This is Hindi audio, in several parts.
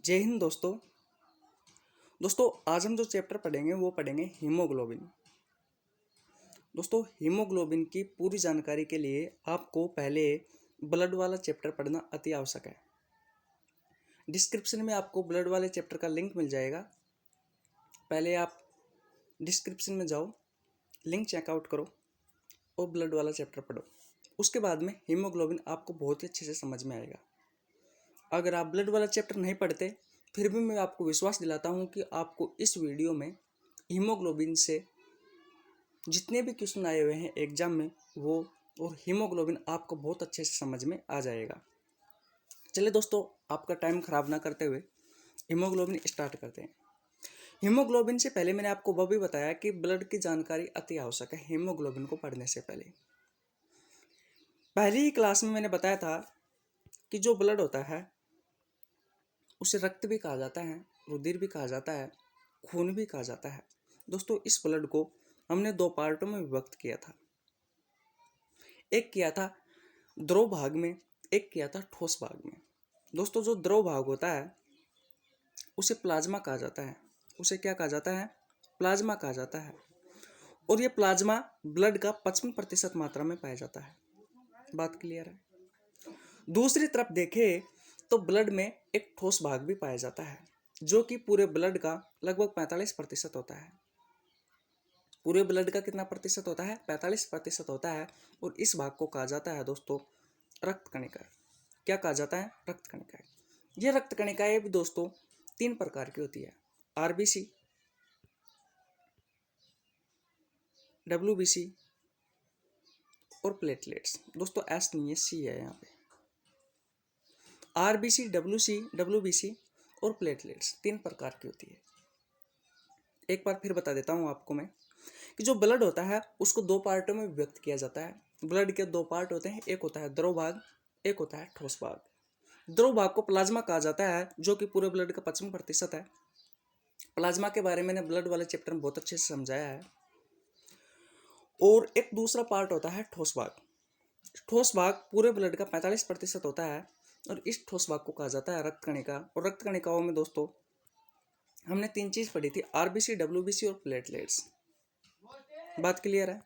जय हिंद दोस्तों। आज हम जो चैप्टर पढ़ेंगे वो पढ़ेंगे हीमोग्लोबिन। दोस्तों, हीमोग्लोबिन की पूरी जानकारी के लिए आपको पहले ब्लड वाला चैप्टर पढ़ना अति आवश्यक है। डिस्क्रिप्शन में आपको ब्लड वाले चैप्टर का लिंक मिल जाएगा। पहले आप डिस्क्रिप्शन में जाओ, लिंक चेकआउट करो और ब्लड वाला चैप्टर पढ़ो। उसके बाद में हीमोग्लोबिन आपको बहुत ही अच्छे से समझ में आएगा। अगर आप ब्लड वाला चैप्टर नहीं पढ़ते फिर भी मैं आपको विश्वास दिलाता हूँ कि आपको इस वीडियो में हीमोग्लोबिन से जितने भी क्वेश्चन आए हुए हैं एग्जाम में वो और हीमोग्लोबिन आपको बहुत अच्छे से समझ में आ जाएगा। चलिए दोस्तों, आपका टाइम खराब ना करते हुए हीमोग्लोबिन स्टार्ट करते हैं। हीमोग्लोबिन से पहले मैंने आपको वह भी बताया कि ब्लड की जानकारी अति आवश्यक है। हीमोग्लोबिन को पढ़ने से पहली ही क्लास में मैंने बताया था कि जो ब्लड होता है उसे रक्त भी कहा जाता है, रुधिर भी कहा जाता है, खून भी कहा जाता है। दोस्तों, इस ब्लड को हमने दो पार्टों में विभक्त किया था। एक किया था द्रव भाग में, एक किया था ठोस भाग में। दोस्तों, जो द्रव भाग होता है उसे प्लाज्मा कहा जाता है। उसे क्या कहा जाता है? प्लाज्मा कहा जाता है। और ये प्लाज्मा ब्लड का 55% मात्रा में पाया जाता है। बात क्लियर है? दूसरी तरफ देखें तो ब्लड में एक ठोस भाग भी पाया जाता है जो कि पूरे ब्लड का लगभग 45% होता है। पूरे ब्लड का कितना प्रतिशत होता है? 45% होता है। और इस भाग को कहा जाता है दोस्तों रक्त कणिकाएं। क्या कहा जाता है? रक्त कणिकाएं। ये रक्त कणिकाएं भी दोस्तों 3 प्रकार की होती है। आरबीसी, डब्ल्यूबीसी और प्लेटलेट्स। दोस्तों एस नहीं है, सी है यहाँ पे। आरबीसी, डब्ल्यूबीसी और प्लेटलेट्स 3 प्रकार की होती है। एक बार फिर बता देता हूँ आपको मैं कि जो ब्लड होता है उसको दो पार्टों में विभक्त किया जाता है। ब्लड के दो पार्ट होते हैं, एक होता है द्रव भाग, एक होता है ठोस भाग। द्रव भाग को प्लाज्मा कहा जाता है जो कि पूरे ब्लड का 55% है। प्लाज्मा के बारे में मैंने ब्लड वाले चैप्टर में बहुत अच्छे से समझाया है। और एक दूसरा पार्ट होता है ठोस भाग। ठोस भाग पूरे ब्लड का 45% होता है और इस ठोस भाग को कहा जाता है रक्त कणिका। और रक्त कणिकाओं में दोस्तों हमने 3 चीज पढ़ी थी, आरबीसी, डब्ल्यूबीसी और प्लेटलेट्स। बात क्लियर है?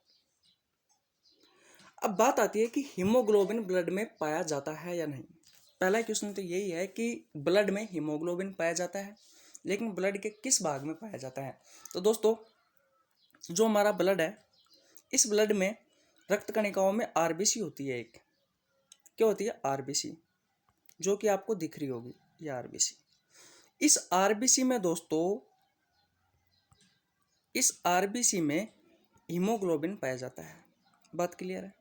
अब बात आती है कि हीमोग्लोबिन ब्लड में पाया जाता है या नहीं। पहला क्वेश्चन तो यही है कि ब्लड में हीमोग्लोबिन पाया जाता है, लेकिन ब्लड के किस भाग में पाया जाता है। तो दोस्तों, जो हमारा ब्लड है इस ब्लड में रक्त कणिकाओं में आरबीसी होती है। एक क्या होती है? आरबीसी, जो कि आपको दिख रही होगी, ये आरबीसी। इस आरबीसी में दोस्तों, इस आरबीसी में हीमोग्लोबिन पाया जाता है। बात क्लियर है?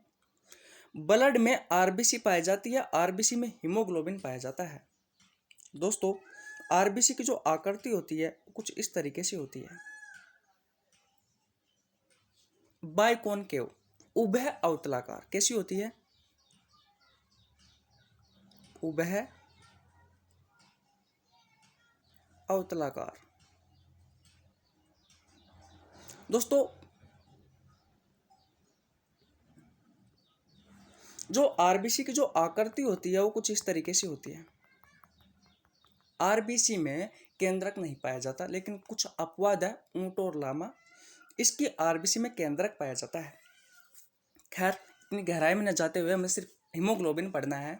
ब्लड में आरबीसी पाई जाती है, आरबीसी में हीमोग्लोबिन पाया जाता है। दोस्तों, आरबीसी की जो आकृति होती है कुछ इस तरीके से होती है, बाइकॉनकेव, उभय अवतलाकार। कैसी होती है? उभय अवतलाकार। दोस्तों, जो आरबीसी की जो आकृति होती है वो कुछ इस तरीके से होती है। आरबीसी में केंद्रक नहीं पाया जाता, लेकिन कुछ अपवाद है, ऊंट और लामा। इसकी आरबीसी में केंद्रक पाया जाता है। खैर, इतनी गहराई में न जाते हुए हमें सिर्फ हीमोग्लोबिन पढ़ना है।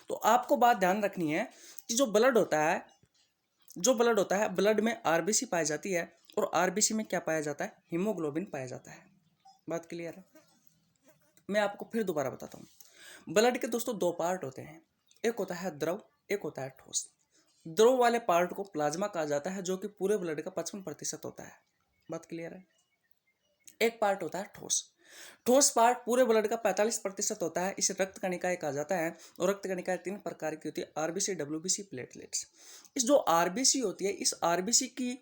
तो आपको बात ध्यान रखनी है कि जो ब्लड होता है ब्लड में आरबीसी पाई जाती है और आरबीसी में क्या पाया जाता है? हीमोग्लोबिन पाया जाता है। बात क्लियर है? मैं आपको फिर दोबारा बताता हूँ। ब्लड के दोस्तों दो पार्ट होते हैं, एक होता है द्रव, एक होता है ठोस। द्रव वाले पार्ट को प्लाज्मा कहा जाता है जो कि पूरे ब्लड का 55% होता है। बात क्लियर है? एक पार्ट होता है ठोस। ठोस पार्ट पूरे ब्लड का 45% होता है। इसे रक्त कणिकाएं कहा जाता है। और रक्त कणिकाएं 3 प्रकार की होती है, आरबीसी, डब्ल्यूबीसी, प्लेटलेट्स। इस जो आरबीसी होती है, इस आरबीसी की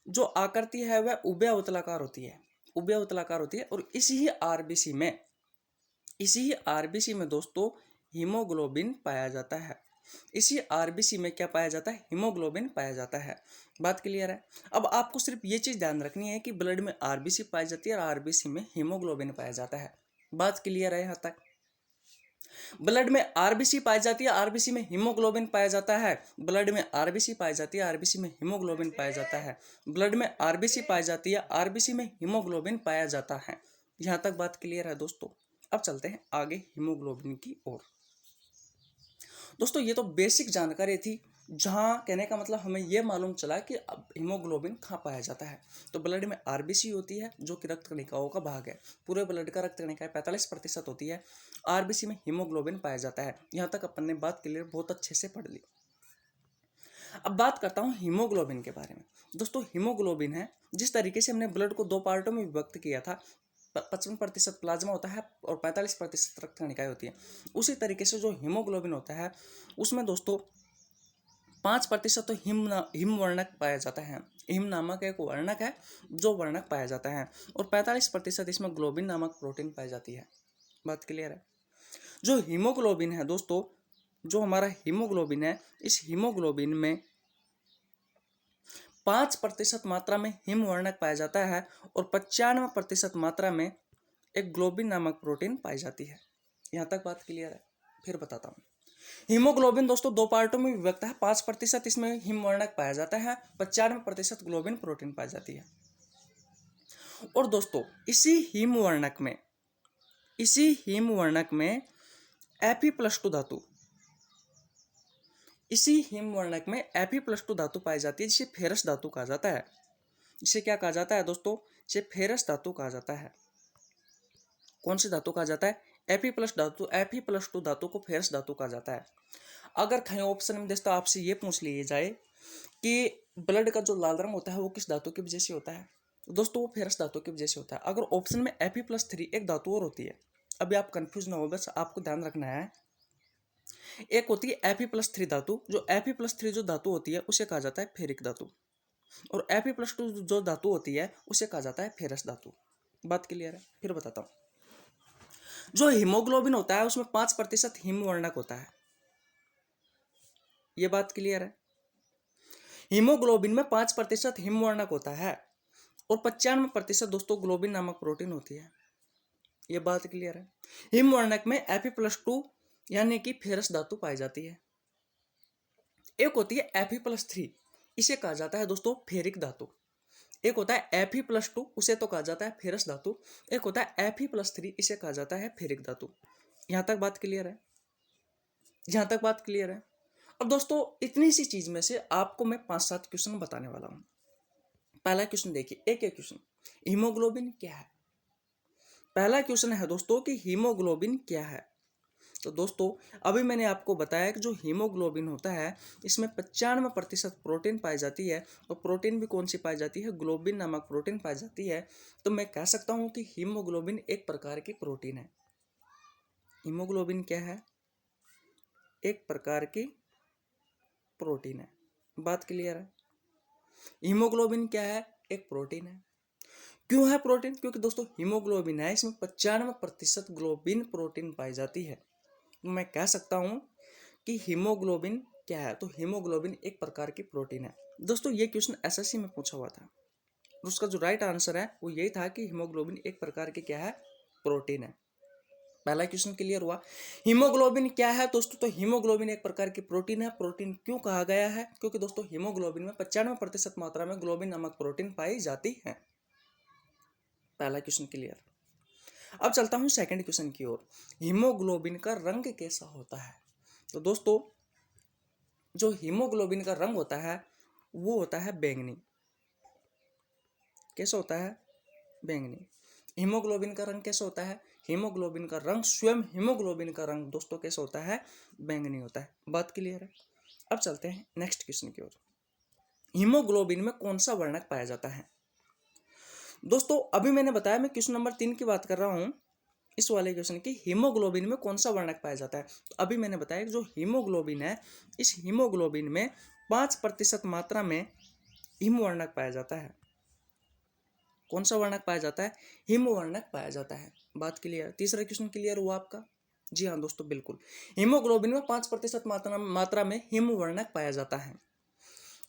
जो आकृति है वह उभय अवतलाकार होती है। उभय अवतलाकार होती है। और इसी आरबीसी में दोस्तों हीमोग्लोबिन पाया जाता है। इसी आरबीसी में क्या पाया जाता है? हीमोग्लोबिन पाया जाता है। बात क्लियर है? अब आपको सिर्फ ये चीज ध्यान रखनी है कि ब्लड में आरबीसी पाई जाती है और आरबीसी में हीमोग्लोबिन पाया जाता है। बात क्लियर है यहाँ तक? ब्लड में आरबीसी पाई जाती है, आरबीसी में हीमोग्लोबिन पाया जाता है। ब्लड में आरबीसी पाई जाती है, आरबीसी में हीमोग्लोबिन पाया जाता है। ब्लड में आरबीसी पाई जाती है, आरबीसी में हीमोग्लोबिन पाया जाता है। यहाँ तक बात क्लियर है दोस्तों। अब चलते हैं आगे हीमोग्लोबिन की ओर। दोस्तों ये तो बेसिक जानकारी थी, जहाँ कहने का मतलब हमें यह मालूम चला कि अब हीमोग्लोबिन कहाँ पाया जाता है। तो ब्लड में आरबीसी होती है जो कि रक्त कणिकाओं का भाग है। पूरे ब्लड का रक्त कणिकाएं 45% होती है। आरबीसी में हीमोग्लोबिन पाया जाता है। यहाँ तक अपन ने बात क्लियर बहुत अच्छे से पढ़ ली। अब बात करता हूँ हीमोग्लोबिन के बारे में। दोस्तों हीमोग्लोबिन है, जिस तरीके से हमने ब्लड को 2 पार्टों में विभक्त किया था, 55% प्लाज्मा होता है और 45% रक्त कणिकाएं होती है, उसी तरीके से जो हीमोग्लोबिन होता है उसमें दोस्तों 5% तो हिम वर्णक पाया जाता है। हिम नामक एक वर्णक है जो वर्णक पाया जाता है, और 45% इसमें ग्लोबिन नामक प्रोटीन पाई जाती है। बात क्लियर है। जो हीमोग्लोबिन है दोस्तों, जो हमारा हीमोग्लोबिन है, इस हीमोग्लोबिन में 5% मात्रा में हिम वर्णक पाया जाता है और 95% मात्रा में एक ग्लोबिन नामक प्रोटीन पाई जाती है। यहाँ तक बात क्लियर है। फिर बताता हूँ। हीमोग्लोबिन दोस्तों 2 पार्टों में विभक्त है। 5% इसमें हिम वर्णक पाया जाता है, 95% ग्लोबिन प्रोटीन पाई जाती है। और दोस्तों इसी हिम वर्णक में Fe+2 धातु, इसी हिम वर्णक में Fe+2 धातु पाई जाती है, जिसे फेरस धातु कहा जाता है। जिसे क्या कहा जाता है दोस्तों? जिसे फेरस धातु कहा जाता है। कौन सी धातु कहा जाता है? Fe+2 धातु को फेरस धातु कहा जाता है। अगर कहीं ऑप्शन में दोस्तों आपसे ये पूछ लिया जाए कि ब्लड का जो लाल रंग होता है वो किस धातु की वजह से होता है, तो दोस्तों वो फेरस धातु की वजह से होता है। अगर ऑप्शन में Fe+3 एक धातु और होती है, अभी आप कंफ्यूज ना हो, बस आपको ध्यान रखना है। एक होती है Fe+3 धातु, जो Fe+3 जो धातु होती है उसे कहा जाता है फेरिक धातु, और Fe+2 जो धातु होती है उसे कहा जाता है फेरस धातु। बात क्लियर है। फिर बताता हूँ। जो हीमोग्लोबिन होता है उसमें 5% हिम वर्णक होता है। ये बात क्लियर है। हीमोग्लोबिन में 5% हिम वर्णक होता है और 95% दोस्तों ग्लोबिन नामक प्रोटीन होती है। ये बात क्लियर है। हिम वर्णक में Fe+2 यानी कि फेरस धातु पाई जाती है। एक होती है Fe+3, इसे कहा जाता है दोस्तों फेरिक धातु। एक होता है Fe+2, उसे तो कहा जाता है फेरस धातु। एक होता है Fe+3, इसे कहा जाता है फेरिक धातु। यहाँ तक बात क्लियर है। यहाँ तक बात क्लियर है। अब दोस्तों इतनी सी चीज में से आपको मैं 5-7 क्वेश्चन बताने वाला हूँ। पहला क्वेश्चन देखिए, एक क्वेश्चन, हीमोग्लोबिन क्या है? पहला क्वेश्चन है दोस्तों कि हीमोग्लोबिन क्या है। तो दोस्तों अभी मैंने आपको बताया कि जो हीमोग्लोबिन होता है इसमें 95% प्रोटीन पाई जाती है, और प्रोटीन भी कौन सी पाई जाती है? ग्लोबिन नामक प्रोटीन पाई जाती है। तो मैं कह सकता हूँ कि हीमोग्लोबिन एक प्रकार की प्रोटीन है। हीमोग्लोबिन क्या है? एक प्रकार की प्रोटीन है। बात क्लियर है। हीमोग्लोबिन क्या है? एक प्रोटीन है। क्यों है प्रोटीन? क्योंकि दोस्तों हीमोग्लोबिन है, इसमें 95% ग्लोबिन प्रोटीन पाई जाती है। मैं कह सकता हूं कि हीमोग्लोबिन क्या है? तो हीमोग्लोबिन एक प्रकार की प्रोटीन है। दोस्तों ये क्वेश्चन एसएससी में पूछा हुआ था, उसका जो राइट आंसर है वो यही था कि हीमोग्लोबिन एक प्रकार की क्या है? प्रोटीन है। पहला क्वेश्चन क्लियर हुआ। हीमोग्लोबिन क्या है दोस्तों? तो हीमोग्लोबिन एक प्रकार की प्रोटीन है। प्रोटीन क्यों कहा गया है? क्योंकि दोस्तों हीमोग्लोबिन में 95% मात्रा में ग्लोबिन नामक प्रोटीन पाई जाती है। पहला क्वेश्चन क्लियर। अब चलता हूं सेकंड क्वेश्चन की ओर। हीमोग्लोबिन का रंग कैसा होता है? तो दोस्तों जो हीमोग्लोबिन का रंग होता है वो होता है बैंगनी। कैसा होता है? बैंगनी। हीमोग्लोबिन का रंग कैसा होता है? हीमोग्लोबिन का रंग, स्वयं हीमोग्लोबिन का रंग दोस्तों कैसा होता है? बैंगनी होता है। बात क्लियर है। अब चलते हैं नेक्स्ट क्वेश्चन की ओर। हीमोग्लोबिन में कौन सा वर्णक पाया जाता है? दोस्तों अभी मैंने बताया, मैं क्वेश्चन नंबर 3 की बात कर रहा हूं, इस वाले क्वेश्चन की, हीमोग्लोबिन में कौन सा वर्णक पाया जाता है। तो अभी मैंने बताया कि जो हीमोग्लोबिन है, इस हीमोग्लोबिन में 5% मात्रा में हिम वर्णक पाया जाता है। कौन सा वर्णक पाया जाता है? हिम वर्णक पाया जाता है। बात क्लियर। तीसरा क्वेश्चन क्लियर हुआ आपका? जी हाँ दोस्तों बिल्कुल। हीमोग्लोबिन में 5% मात्रा में हिम वर्णक पाया जाता है।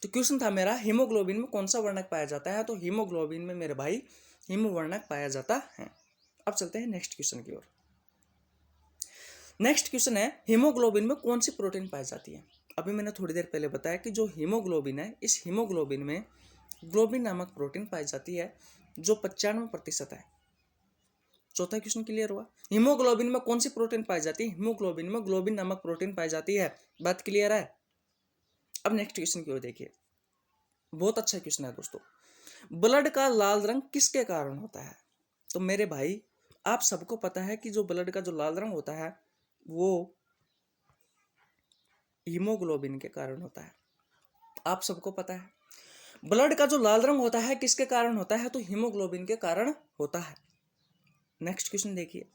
तो क्वेश्चन था मेरा, हीमोग्लोबिन में कौन सा वर्णक पाया जाता है? तो हीमोग्लोबिन में मेरे भाई हिम वर्णक पाया जाता है। अब चलते हैं नेक्स्ट क्वेश्चन की ओर। नेक्स्ट क्वेश्चन है, हीमोग्लोबिन में कौन सी प्रोटीन पाई जाती है। अभी मैंने थोड़ी देर पहले बताया कि जो हीमोग्लोबिन है, इस हीमोग्लोबिन में ग्लोबिन नामक प्रोटीन पाई जाती है जो 95% है। चौथा क्वेश्चन क्लियर हुआ। हीमोग्लोबिन में कौन सी प्रोटीन पाई जाती है, हीमोग्लोबिन में ग्लोबिन नामक प्रोटीन पाई जाती है। बात क्लियर है। अब नेक्स्ट क्वेश्चन की ओर देखिए, बहुत अच्छा क्वेश्चन है दोस्तों। ब्लड का लाल रंग किसके कारण होता है। तो मेरे भाई आप सबको पता है कि जो ब्लड का जो लाल रंग होता है वो हीमोग्लोबिन के कारण होता है। आप सबको पता है ब्लड का जो लाल रंग होता है किसके कारण होता है, तो हीमोग्लोबिन के कारण होता है। नेक्स्ट क्वेश्चन देखिए,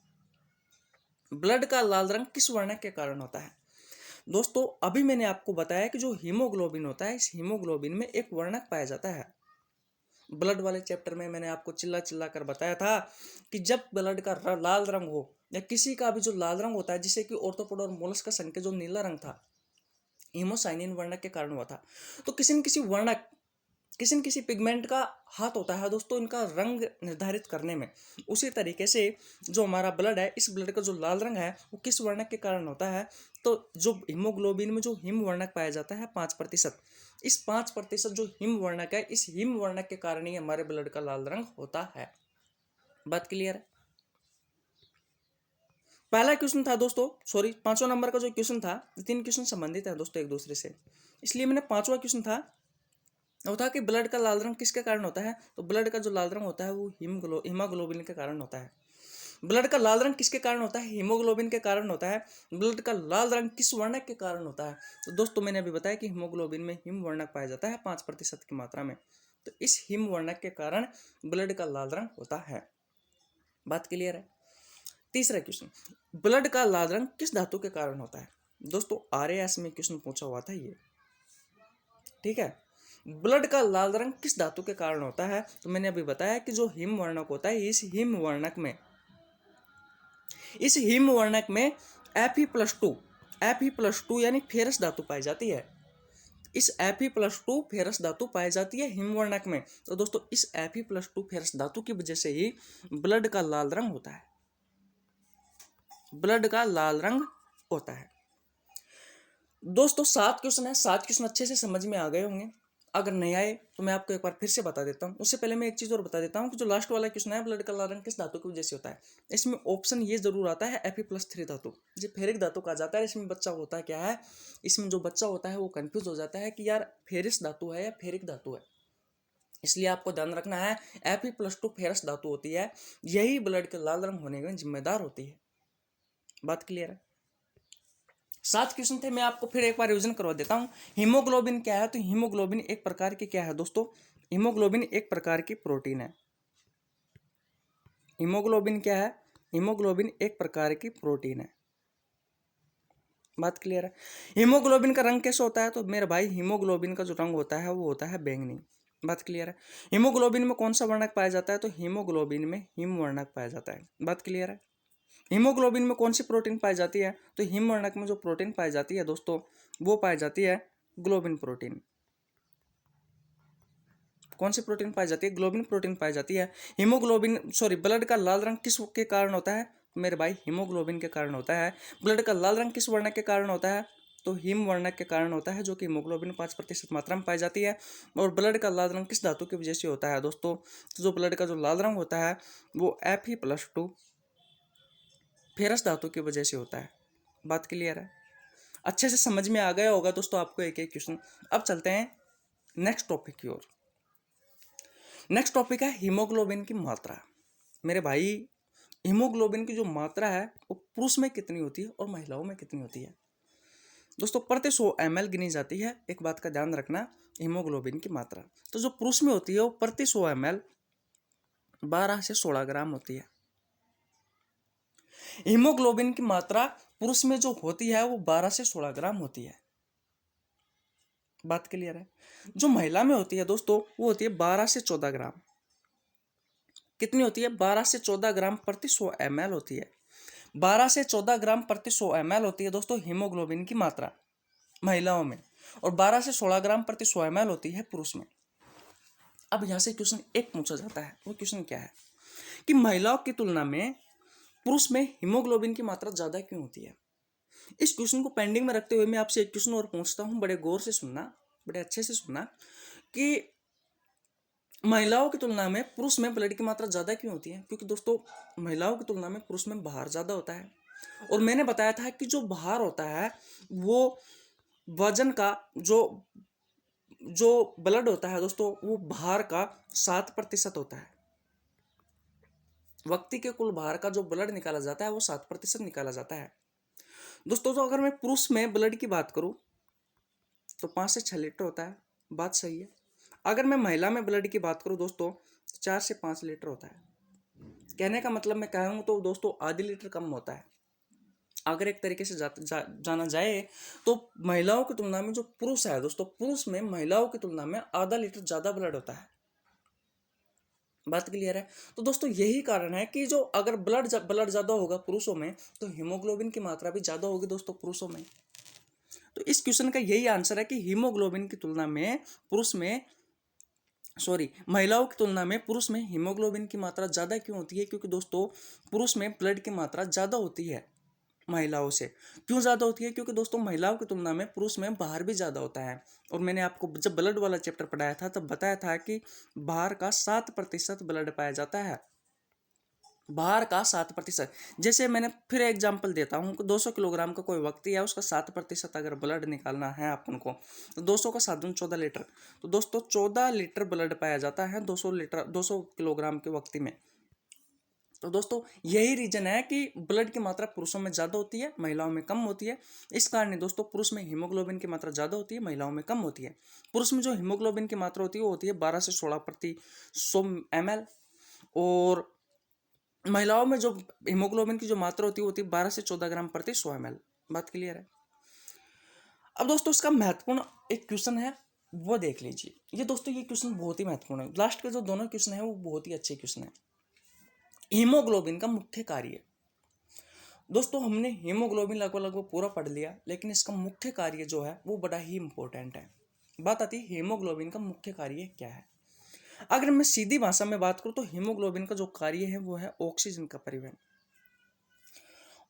ब्लड का लाल रंग किस वर्णक के कारण होता है। दोस्तों अभी मैंने आपको बताया कि जो हीमोग्लोबिन होता है, इस हीमोग्लोबिन में एक वर्णक पाया जाता है। ब्लड वाले चैप्टर में मैंने आपको चिल्ला चिल्ला कर बताया था कि जब ब्लड का लाल रंग हो या किसी का भी जो लाल रंग होता है, जिसे कि ऑर्थोपोड और मोलस्क संघ के जो नीला रंग था, हीमोसाइनिन वर्णक के कारण हुआ था। तो किसी न किसी वर्णक, किसी न किसी पिगमेंट का हाथ होता है दोस्तों इनका रंग निर्धारित करने में। उसी तरीके से जो हमारा ब्लड है, इस ब्लड का जो लाल रंग है वो किस वर्णक के कारण होता है, तो जो हीमोग्लोबिन में जो हिम वर्णक पाया जाता है 5%, इस 5% जो हिम वर्णक है, इस हिम वर्णक के कारण ही हमारे ब्लड का लाल रंग होता है। बात क्लियर है। पहला क्वेश्चन था दोस्तों, सॉरी 5वां नंबर का जो क्वेश्चन था, 3 क्वेश्चन संबंधित है दोस्तों एक दूसरे से, इसलिए मैंने 5वां क्वेश्चन था वो था कि ब्लड का लाल रंग किसके कारण होता है। तो ब्लड का जो लाल रंग होता है वो हीमोग्लोबिन के कारण होता है। ब्लड का लाल रंग किसके कारण होता है, हीमोग्लोबिन के कारण होता है। ब्लड का लाल रंग किस वर्णक के कारण होता है, तो दोस्तों मैंने अभी बताया कि हीमोग्लोबिन में हिम वर्णक पाया जाता है 5% की मात्रा में, तो इस हिम वर्णक के कारण ब्लड का लाल रंग होता है। बात क्लियर है। तीसरा क्वेश्चन, ब्लड का लाल रंग किस धातु के कारण होता है। दोस्तों RAS में क्वेश्चन पूछा हुआ था ये, ठीक है। ब्लड का लाल रंग किस धातु के कारण होता है, तो मैंने अभी बताया कि जो हिम वर्णक होता है, इस हिम वर्णक में Fe+2 यानी फेरस धातु पाई जाती है। इस Fe+2 फेरस धातु पाई जाती है हिम वर्णक में। तो दोस्तों इस Fe+2 फेरस धातु की वजह से ही ब्लड का लाल रंग होता है, ब्लड का लाल रंग होता है। दोस्तों 7 क्वेश्चन है, 7 क्वेश्चन अच्छे से समझ में आ गए होंगे। अगर नहीं आए तो मैं आपको एक बार फिर से बता देता हूँ। उससे पहले मैं एक चीज़ और बता देता हूँ कि जो लास्ट वाला क्वेश्चन है, ब्लड का लाल रंग किस धातु की वजह से होता है, इसमें ऑप्शन ये जरूर आता है Fe+3 धातु, जो फेरिक धातु कहा जाता है। इसमें बच्चा होता क्या है, इसमें जो बच्चा होता है वो कंफ्यूज हो जाता है कि यार फेरिस धातु है या फेरिक धातु है। इसलिए आपको ध्यान रखना है Fe+2 फेरस धातु होती है, यही ब्लड के लाल रंग होने में जिम्मेदार होती है। बात क्लियर है। 7 क्वेश्चन थे, मैं आपको फिर एक बार रिवीजन करवा देता हूँ। हीमोग्लोबिन क्या है, तो हीमोग्लोबिन एक प्रकार की क्या है दोस्तों, हीमोग्लोबिन एक प्रकार की प्रोटीन है। हीमोग्लोबिन क्या है, हीमोग्लोबिन एक प्रकार की प्रोटीन है। बात क्लियर है। हीमोग्लोबिन का रंग कैसे होता है, तो मेरे भाई हीमोग्लोबिन का जो रंग होता है वो होता है बैंगनी। बात क्लियर है। हीमोग्लोबिन में कौन सा वर्णक पाया जाता है, तो हीमोग्लोबिन में हिम वर्णक पाया जाता है। बात क्लियर है। हीमोग्लोबिन में कौन सी प्रोटीन पाई जाती है, तो हिम वर्णक में जो प्रोटीन पाई जाती है दोस्तों वो पाई जाती है ग्लोबिन प्रोटीन। कौन सी प्रोटीन पाई जाती है, ग्लोबिन प्रोटीन पाई जाती है। ब्लड का लाल रंग किस के कारण होता है, मेरे भाई हीमोग्लोबिन के कारण होता है। ब्लड का लाल रंग किस वर्णक के कारण होता है, तो हिम वर्णक के कारण होता है, जो कि हीमोग्लोबिन 5% मात्रा में पाई जाती है। और ब्लड का लाल रंग किस धातु की वजह से होता है दोस्तों, तो जो ब्लड का जो लाल रंग होता है वो Fe+2 फेरस धातु की वजह से होता है। बात क्लियर है। अच्छे से समझ में आ गया होगा दोस्तों आपको एक एक क्वेश्चन। अब चलते हैं नेक्स्ट टॉपिक की ओर। नेक्स्ट टॉपिक है हीमोग्लोबिन की मात्रा। मेरे भाई हीमोग्लोबिन की जो मात्रा है वो पुरुष में कितनी होती है और महिलाओं में कितनी होती है दोस्तों, प्रति 100 ml गिनी जाती है। एक बात का ध्यान रखना, हीमोग्लोबिन की मात्रा तो जो पुरुष में होती है वो प्रति 100 ml 12 से 16 ग्राम होती है। हीमोग्लोबिन की मात्रा पुरुष में जो होती है वो 12 से 16 ग्राम होती है। बात क्लियर है। जो महिला में होती है दोस्तों वो होती है 12 से 14 ग्राम। कितनी होती है, 12 से 14 ग्राम प्रति 100 ml होती है। 12 से 14 ग्राम प्रति 100 ml होती है दोस्तों हीमोग्लोबिन की मात्रा महिलाओं में, और 12 से 16 ग्राम प्रति 100 ml होती है पुरुष में। अब यहां से क्वेश्चन एक पूछा जाता है, वो क्वेश्चन क्या है कि महिलाओं की तुलना में पुरुष में हीमोग्लोबिन की मात्रा ज्यादा क्यों होती है। इस क्वेश्चन को पेंडिंग में रखते हुए मैं आपसे एक क्वेश्चन और पूछता हूँ, बड़े गौर से सुनना, बड़े अच्छे से सुनना, कि महिलाओं की तुलना में पुरुष में ब्लड की मात्रा ज़्यादा क्यों होती है? क्योंकि दोस्तों महिलाओं की तुलना में पुरुष में बाहर ज़्यादा होता है। और मैंने बताया था कि जो बाहर होता है वो वजन का जो जो ब्लड होता है दोस्तों, वो बाहर का 7% होता है। व्यक्ति के कुल बाहर का जो ब्लड निकाला जाता है वो 7% निकाला जाता है दोस्तों। तो अगर मैं पुरुष में ब्लड की बात करूं तो 5 से 6 लीटर होता है, बात सही है। अगर मैं महिला में ब्लड की बात करूं दोस्तों, 4 से 5 लीटर होता है। कहने का मतलब मैं कहूँ तो दोस्तों आधी लीटर कम होता है। अगर एक तरीके से जाना जाए तो महिलाओं की तुलना में जो पुरुष है दोस्तों, पुरुष में महिलाओं की तुलना में आधा लीटर ज्यादा ब्लड होता है। बात क्लियर है? तो दोस्तों यही कारण है कि जो अगर ब्लड ज्यादा होगा पुरुषों में तो हीमोग्लोबिन की मात्रा भी ज्यादा होगी दोस्तों पुरुषों में। तो इस क्वेश्चन का यही आंसर है कि हीमोग्लोबिन की तुलना में पुरुष में महिलाओं की तुलना में पुरुष में हीमोग्लोबिन की मात्रा ज्यादा क्यों होती है? क्योंकि दोस्तों पुरुष में ब्लड की मात्रा ज्यादा होती है महिलाओं से। क्यों ज्यादा होती है? क्योंकि दोस्तों महिलाओं की तुलना में पुरुष में बाहर भी ज्यादा होता है। और मैंने आपको जब ब्लड वाला चैप्टर पढ़ाया था तब बताया था कि बाहर का 7% ब्लड पाया जाता है, बाहर का 7%। जैसे मैंने फिर एग्जांपल देता हूँ कि 200 किलोग्राम का कोई व्यक्ति है, उसका 7% अगर ब्लड निकालना है अपन को तो 200 का 7 14 लीटर, तो दोस्तों 14 लीटर ब्लड पाया जाता है 200 किलोग्राम के व्यक्ति में। तो दोस्तों यही रीजन है कि ब्लड की मात्रा पुरुषों में ज्यादा होती है, महिलाओं में कम होती है। इस कारण दोस्तों पुरुष में हीमोग्लोबिन की मात्रा ज्यादा होती है, महिलाओं में कम होती है। पुरुष में जो हीमोग्लोबिन की मात्रा होती है वो होती है 12 से 16 प्रति 100 ml, और महिलाओं में जो हीमोग्लोबिन की जो मात्रा होती है वो होती है 12 से 14 ग्राम प्रति 100 ml। बात क्लियर है? अब दोस्तों इसका महत्वपूर्ण एक क्वेश्चन है, वो देख लीजिए। ये दोस्तों ये क्वेश्चन बहुत ही महत्वपूर्ण है। लास्ट के जो दोनों क्वेश्चन है वो बहुत ही अच्छे क्वेश्चन है। हीमोग्लोबिन का मुख्य कार्य दोस्तों, हमने हीमोग्लोबिन लगभग पूरा पढ़ लिया, लेकिन इसका मुख्य कार्य जो है वो बड़ा ही इंपॉर्टेंट है। बात आती है हीमोग्लोबिन का मुख्य कार्य क्या है। अगर मैं सीधी भाषा में बात करूं तो हीमोग्लोबिन का जो कार्य है वो है ऑक्सीजन का परिवहन।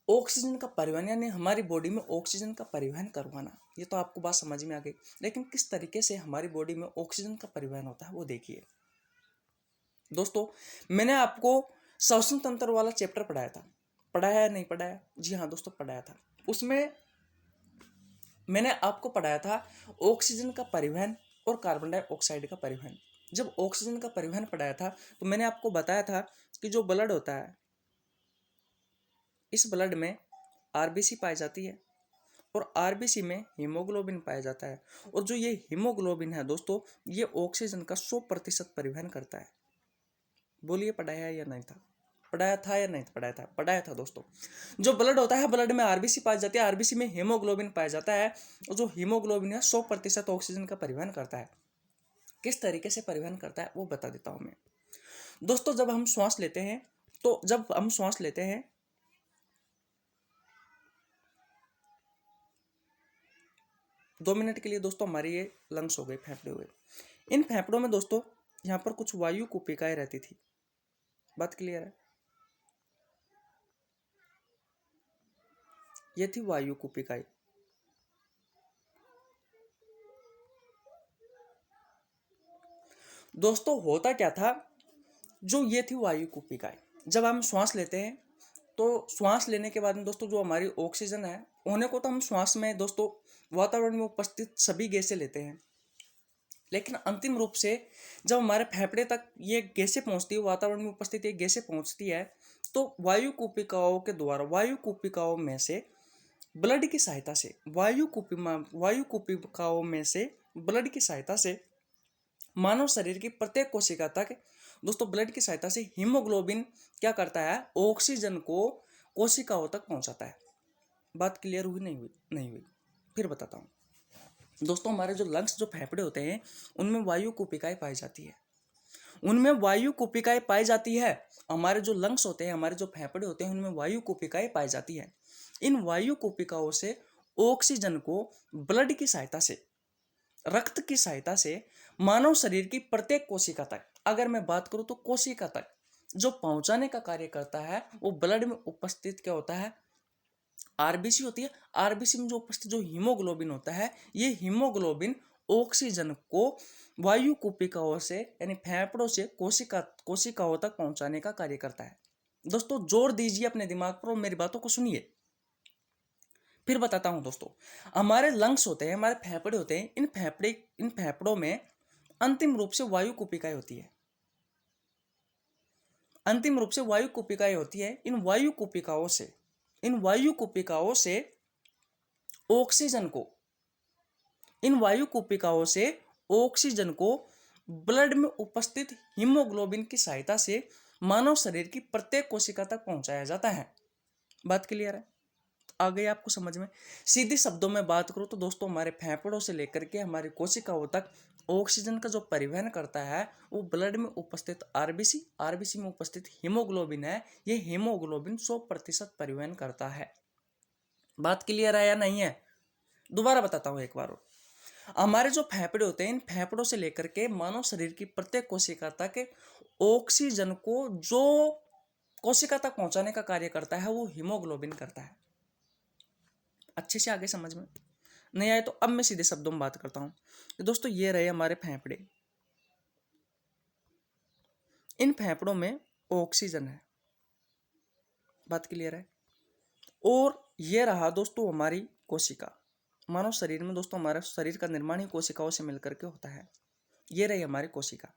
ऑक्सीजन का परिवहन यानी हमारी बॉडी में ऑक्सीजन का परिवहन करवाना। ये तो आपको बात समझ में आ गई, लेकिन किस तरीके से हमारी बॉडी में ऑक्सीजन का परिवहन होता है वो देखिए दोस्तों। मैंने आपको श्वसन तंत्र वाला चैप्टर पढ़ाया या नहीं पढ़ाया? जी हाँ दोस्तों पढ़ाया था। उसमें मैंने आपको पढ़ाया था ऑक्सीजन का परिवहन और कार्बन डाइऑक्साइड का परिवहन। जब ऑक्सीजन का परिवहन पढ़ाया था तो मैंने आपको बताया था कि जो ब्लड होता है, इस ब्लड में आरबीसी पाई जाती है और आरबीसी में हीमोग्लोबिन पाया जाता है। और जो ये हीमोग्लोबिन है दोस्तों, ये ऑक्सीजन का 100% परिवहन करता है। बोलिए पढ़ाया या नहीं था? पढ़ाया था या नहीं पढ़ाया था? पढ़ाया था दोस्तों। जो ब्लड होता है, ब्लड में आरबीसी पाई जाती है, आरबीसी में हीमोग्लोबिन पाया जाता है, और जो हीमोग्लोबिन है 100% ऑक्सीजन का परिवहन करता है। किस तरीके से परिवहन करता है वो बता देता हूं मैं दोस्तों। जब हम श्वास लेते हैं तो 2 मिनट के लिए दोस्तों हमारे ये लंग्स हो गए, फेफड़े हुए। इन फेफड़ों में दोस्तों यहाँ पर कुछ वायु कूपिकाएं रहती थी। बात क्लियर है? ये थी वायु कूपिकाएं। दोस्तों होता क्या था, जो ये थी वायु कूपिकाएं। जब हम श्वास लेते हैं तो श्वास लेने के बाद में दोस्तों जो हमारी ऑक्सीजन है, होने को तो हम श्वास में दोस्तों वातावरण में उपस्थित सभी गैसें लेते हैं, लेकिन अंतिम रूप से जब हमारे फेफड़े तक ये गैसें पहुंचती है, वातावरण में उपस्थित ये गैसें पहुंचती है, तो वायु कूपिकाओं के द्वारा, वायु कूपिकाओं में से ब्लड की सहायता से, वायु कूपिकाओं में से ब्लड की सहायता से मानव शरीर की प्रत्येक कोशिका तक दोस्तों ब्लड की सहायता से हीमोग्लोबिन क्या करता है, ऑक्सीजन को कोशिकाओं तक पहुंचाता है। बात क्लियर हुई नहीं हुई? नहीं हुई? फिर बताता हूँ दोस्तों। हमारे जो लंग्स, जो फेफड़े होते हैं, उनमें वायु कूपिकाएं पाई जाती है, उनमें वायु कूपिकाएं पाई जाती है। हमारे जो लंग्स होते हैं, हमारे जो फेफड़े होते हैं, उनमें वायु कूपिकाएं पाई जाती है। इन वायु कूपिकाओं से ऑक्सीजन को ब्लड की सहायता से, रक्त की सहायता से मानव शरीर की प्रत्येक कोशिका तक, अगर मैं बात करूं तो कोशिका तक जो पहुंचाने का कार्य करता है, वो ब्लड में उपस्थित क्या होता है, आरबीसी होती है। आरबीसी में जो उपस्थित जो हीमोग्लोबिन होता है, ये हीमोग्लोबिन ऑक्सीजन को वायु कुपिकाओं से यानी फेफड़ों से कोशिकाओं तक पहुंचाने का कार्य करता है। दोस्तों जोर दीजिए अपने दिमाग पर और मेरी बातों को सुनिए। फिर बताता हूं दोस्तों, हमारे लंग्स होते हैं, हमारे फेफड़े होते हैं, इन फेफड़ों में अंतिम रूप से वायु कुपिकाएं होती है। अंतिम रूप से वायु कुपिकाएं होती है। इन वायु कुपिकाओं से ऑक्सीजन को ब्लड में उपस्थित हीमोग्लोबिन की सहायता से मानव शरीर की प्रत्येक कोशिका तक पहुंचाया जाता है। बात क्लियर है? आ गई आपको समझ में? सीधे शब्दों में बात करूं तो दोस्तों, हमारे फेफड़ों से लेकर के हमारी कोशिकाओं तक ऑक्सीजन का जो परिवहन करता है वो ब्लड में उपस्थित आरबीसी में उपस्थित हीमोग्लोबिन है। ये हीमोग्लोबिन 100% परिवहन करता है। बात क्लियर है या नहीं है? दोबारा बताता हूं एक बार और। हमारे जो फेफड़े होते हैं, इन फेफड़ों से लेकर के मानव शरीर की प्रत्येक कोशिका तक ऑक्सीजन को जो कोशिका तक पहुंचाने का कार्य करता है वो हीमोग्लोबिन करता है। अच्छे से आगे समझ में नहीं आए तो अब मैं सीधे शब्दों में बात करता हूं। तो दोस्तों ये रहे हमारे फेफड़े। इन फेफड़ों में ऑक्सीजन है। बात क्लियर है? और ये रहा दोस्तों हमारी कोशिका। मानव शरीर में दोस्तों हमारे शरीर का निर्माण ही कोशिकाओं से मिलकर के होता है। ये रही हमारी कोशिका।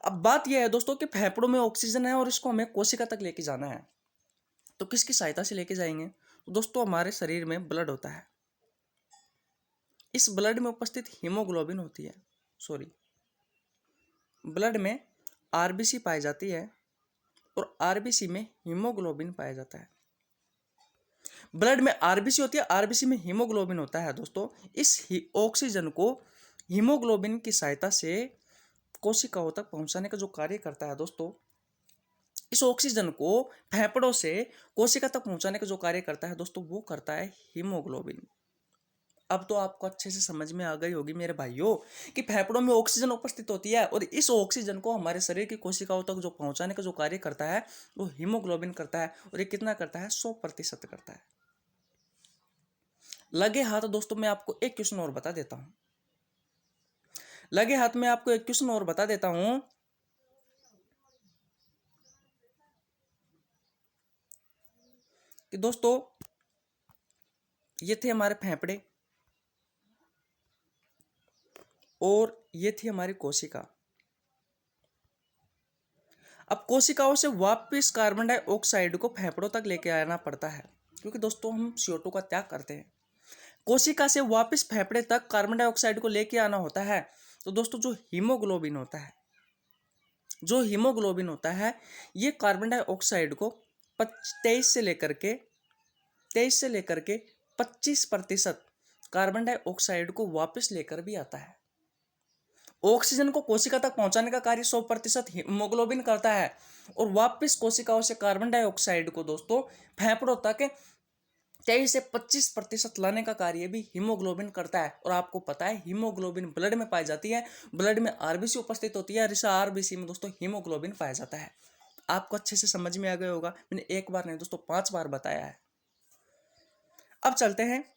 अब बात यह है दोस्तों कि फेफड़ों में ऑक्सीजन है और इसको हमें कोशिका तक लेके जाना है। तो किसकी सहायता से लेके जाएंगे? तो दोस्तों हमारे शरीर में ब्लड होता है। इस ब्लड में उपस्थित हीमोग्लोबिन होती है, ब्लड में आरबीसी पाई जाती है और आरबीसी में हीमोग्लोबिन पाया जाता है। ब्लड में आरबीसी होती है, आरबीसी में हीमोग्लोबिन होता है। दोस्तों इस ऑक्सीजन को हीमोग्लोबिन की सहायता से कोशिकाओं तक पहुंचाने का जो कार्य करता है दोस्तों, इस ऑक्सीजन को फेफड़ों से कोशिका तक पहुंचाने का जो कार्य करता है दोस्तों, वो करता है हीमोग्लोबिन। अब तो आपको अच्छे से समझ में आ गई होगी मेरे भाइयों कि फेफड़ों में ऑक्सीजन उपस्थित होती है और इस ऑक्सीजन को हमारे शरीर की कोशिकाओं तक जो पहुंचाने का जो कार्य करता है वो हीमोग्लोबिन करता है। और ये कितना करता है? 100% करता है। लगे हाथ दोस्तों मैं आपको एक क्वेश्चन और बता देता हूं। कि दोस्तों ये थे हमारे फेफड़े और ये थी हमारी कोशिका। अब कोशिकाओं से वापस कार्बन डाइऑक्साइड को फेफड़ों तक लेके आना पड़ता है, क्योंकि दोस्तों हम CO2 का त्याग करते हैं। कोशिका से वापस फेफड़े तक कार्बन डाइऑक्साइड को लेके आना होता है। तो दोस्तों जो हीमोग्लोबिन होता है ये कार्बन डाइऑक्साइड को 23 से लेकर के 25% कार्बन डाइऑक्साइड को वापस लेकर भी आता है। ऑक्सीजन को कोशिका तक पहुंचाने का कार्य 100% हीमोग्लोबिन करता है और वापस कोशिकाओं से कार्बन डाइऑक्साइड को दोस्तों फेफड़ों तक 23 से 25% लाने का कार्य भी हीमोग्लोबिन करता है। और आपको पता है हीमोग्लोबिन ब्लड में पाई जाती है, ब्लड में आरबीसी उपस्थित होती है और इस आरबीसी में दोस्तों हीमोग्लोबिन पाया जाता है। आपको अच्छे से समझ में आ गया होगा, मैंने एक बार नहीं दोस्तों 5 बार बताया है। अब चलते हैं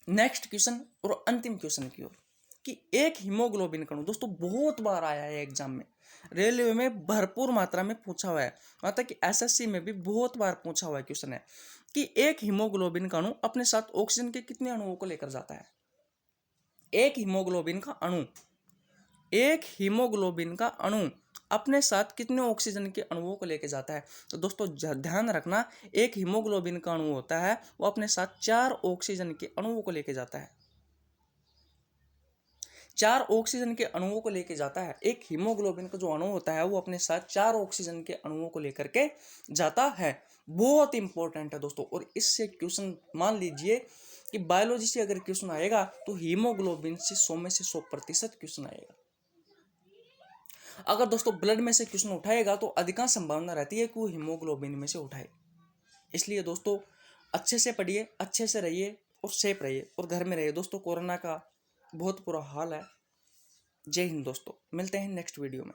नेक्स्ट क्वेश्चन और अंतिम क्वेश्चन की ओर कि एक हीमोग्लोबिन कणु दोस्तों बहुत बार आया है एग्जाम में, रेलवे में भरपूर मात्रा में पूछा हुआ है, मतलब कि एसएससी में भी बहुत बार पूछा हुआ है क्वेश्चन है कि एक हीमोग्लोबिन का अणु अपने साथ ऑक्सीजन के कितने अणुओं को लेकर जाता है? एक हीमोग्लोबिन का अणु अपने साथ कितने ऑक्सीजन के अणुओं को लेकर जाता है? तो दोस्तों ध्यान रखना, एक हीमोग्लोबिन का अणु होता है वो अपने साथ 4 ऑक्सीजन के अणुओं को लेकर जाता है। 4 ऑक्सीजन के अणुओं को लेकर जाता है। एक हीमोग्लोबिन का जो अणु होता है वो अपने साथ 4 ऑक्सीजन के अणुओं को लेकर के जाता है। बहुत इंपॉर्टेंट है दोस्तों। और इससे क्वेश्चन मान लीजिए कि बायोलॉजी से अगर क्वेश्चन आएगा तो हीमोग्लोबिन से 100 में से 100% क्वेश्चन आएगा। अगर दोस्तों ब्लड में से क्वेश्चन उठाएगा तो अधिकांश संभावना रहती है कि वो हीमोग्लोबिन में से उठाए। इसलिए दोस्तों अच्छे से पढ़िए, अच्छे से रहिए और सेफ रहिए और घर में रहिए। दोस्तों कोरोना का बहुत बुरा हाल है। जय हिंद दोस्तों, मिलते हैं नेक्स्ट वीडियो में।